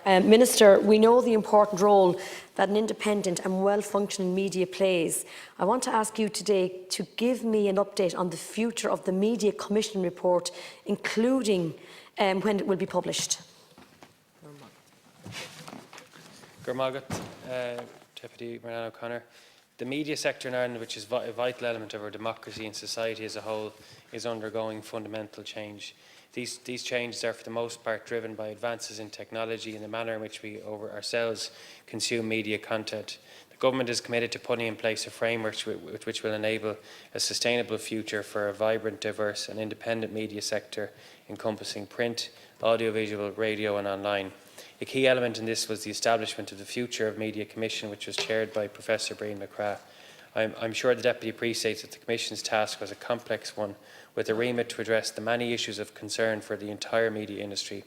Minister, we know the important role that an independent and well-functioning media plays. I want to ask you today to give me an update on the future of the Media Commission report, including when it will be published. Deputy Murnane O'Connor. The media sector in Ireland, which is a vital element of our democracy and society as a whole, is undergoing fundamental change. These changes are for the most part driven by advances in technology and the manner in which we ourselves consume media content. The Government is committed to putting in place a framework which will enable a sustainable future for a vibrant, diverse and independent media sector encompassing print, audiovisual, radio and online. A key element in this was the establishment of the Future of Media Commission, which was chaired by Professor Brian McCrath. I'm sure the Deputy appreciates that the Commission's task was a complex one, with a remit to address the many issues of concern for the entire media industry.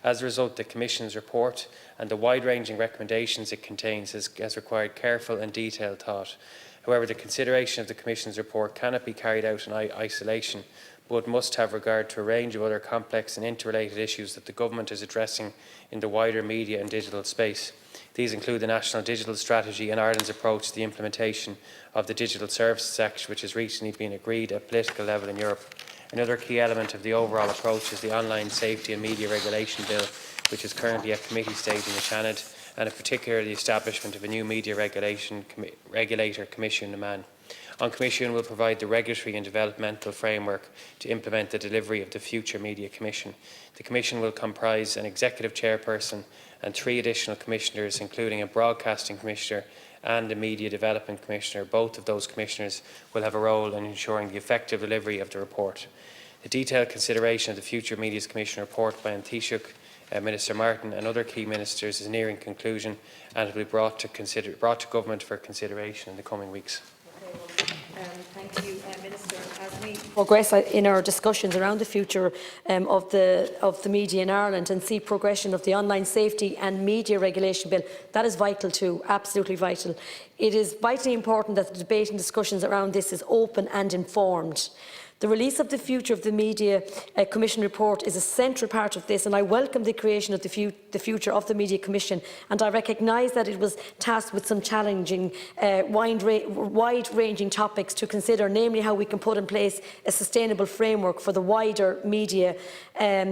As a result, the Commission's report and the wide-ranging recommendations it contains has required careful and detailed thought. However, the consideration of the Commission's report cannot be carried out in isolation, but must have regard to a range of other complex and interrelated issues that the Government is addressing in the wider media and digital space. These include the National Digital Strategy and Ireland's approach to the implementation of the Digital Services Act, which has recently been agreed at political level in Europe. Another key element of the overall approach is the Online Safety and Media Regulation Bill, which is currently at committee stage in the Senate, and in particular the establishment of a new media regulator, Commission Murnane. On Commission will provide the regulatory and developmental framework to implement the delivery of the future Media Commission. The Commission will comprise an executive chairperson and 3 additional commissioners, including a broadcasting commissioner and a media development commissioner. Both of those commissioners will have a role in ensuring the effective delivery of the report. The detailed consideration of the future Media Commission report by Taoiseach, Minister Martin and other key ministers is nearing conclusion and will be brought to Government for consideration in the coming weeks. Thank you, Minister. As we progress in our discussions around the future of the media in Ireland and see progression of the Online Safety and Media Regulation Bill, that is vital too, absolutely vital. It is vitally important that the debate and discussions around this is open and informed. The release of the Future of the Media Commission report is a central part of this, and I welcome the creation of the Future of the Media Commission, and I recognise that it was tasked with some challenging, wide-ranging topics to consider, namely how we can put in place a sustainable framework for the wider media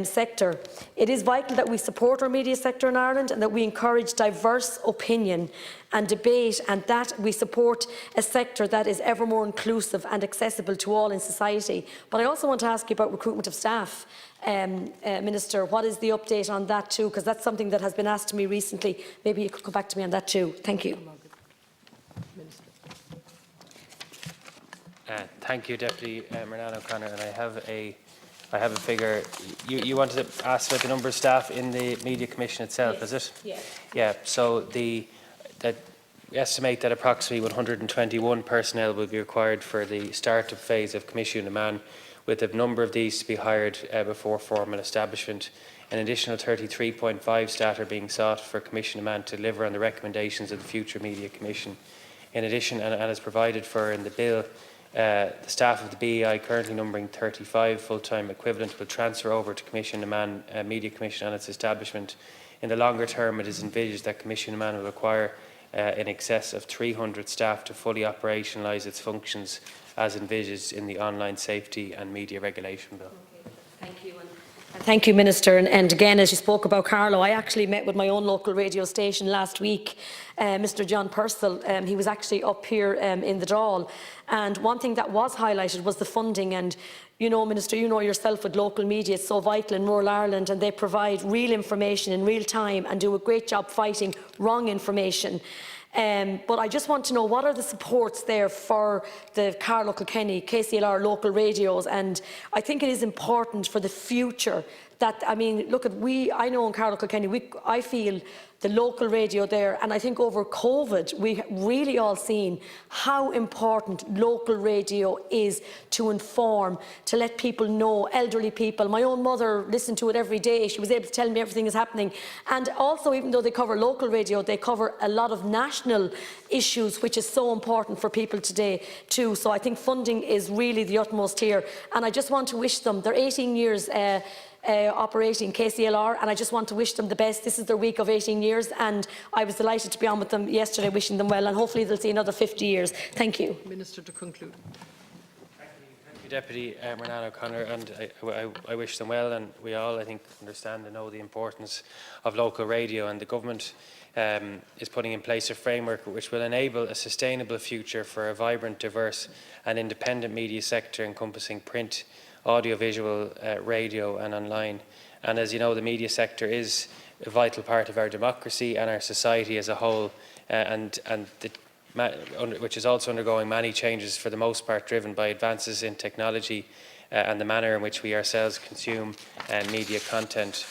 sector. It is vital that we support our media sector in Ireland and that we encourage diverse opinion and debate, and that we support a sector that is ever more inclusive and accessible to all in society. But I also want to ask you about recruitment of staff. Minister, what is the update on that too? Because that's something that has been asked to me recently. Maybe you could come back to me on that too. Thank you. Thank you, Deputy Murnane O'Connor. And I have a figure. You wanted to ask about the number of staff in the Media Commission itself, yes. Is it? Yes. Yeah. So we estimate that approximately 121 personnel will be required for the start-up phase of Commission Murnane, with a number of these to be hired before formal establishment. An additional 33.5 staff are being sought for Commission Murnane to deliver on the recommendations of the Future Media Commission. In addition, and as provided for in the bill, the staff of the BEI, currently numbering 35 full-time equivalent, will transfer over to Commission Murnane Media Commission on its establishment. In the longer term, it is envisaged that Commission Murnane will require in excess of 300 staff to fully operationalise its functions as envisaged in the Online Safety and Media Regulation Bill. Okay. Thank you. Thank you, Minister. And again, as you spoke about Carlow, I actually met with my own local radio station last week, Mr. John Purcell. He was actually up here in the Dáil. And one thing that was highlighted was the funding. And you know, Minister, you know yourself with local media, it's so vital in rural Ireland, and they provide real information in real time and do a great job fighting wrong information. But I just want to know, what are the supports there for the Carlow Kilkenny, KCLR local radios? And I think it is important for the future that, I mean, look at, I know in Carlow Kilkenny, I feel the local radio there, and I think over COVID, we really all seen how important local radio is to inform, to let people know, elderly people. My own mother listened to it every day. She was able to tell me everything is happening. And also, even though they cover local radio, they cover a lot of national issues, which is so important for people today too. So I think funding is really the utmost here. And I just want to wish them, they're 18 years operating KCLR, and I just want to wish them the best. This is their week of 18 years, and I was delighted to be on with them yesterday, wishing them well, and hopefully they'll see another 50 years. Thank you. Minister, to conclude. Thank you, Deputy Murnane O'Connor, and I wish them well, and we all, I think, understand and know the importance of local radio, and the government is putting in place a framework which will enable a sustainable future for a vibrant, diverse and independent media sector encompassing print, audiovisual, radio and online. And as you know, the media sector is a vital part of our democracy and our society as a whole, which is also undergoing many changes, for the most part driven by advances in technology and the manner in which we ourselves consume media content.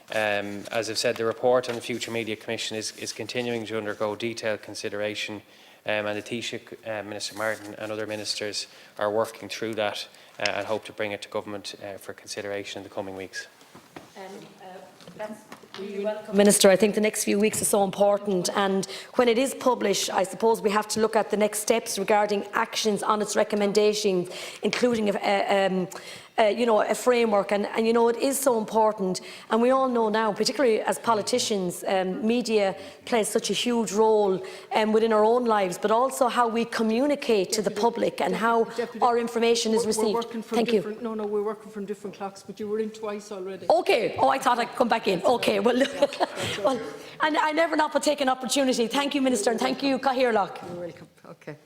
As I've said, the report on the Future Media Commission is continuing to undergo detailed consideration, and the Taoiseach, Minister Martin and other ministers are working through that and hope to bring it to government for consideration in the coming weeks. You're welcome, Minister. I think the next few weeks are so important, and when it is published, I suppose we have to look at the next steps regarding actions on its recommendations, including a framework, and you know, it is so important, and we all know now, particularly as politicians, media plays such a huge role within our own lives, but also how we communicate to the public and how our information is received. Thank you. No, we're working from different clocks, but you were in twice already. Okay. Oh, I thought I'd come back in. Okay. Well, well, and I never not take an opportunity. Thank you, Minister, and thank you, Gaeltacht. You're welcome. Okay.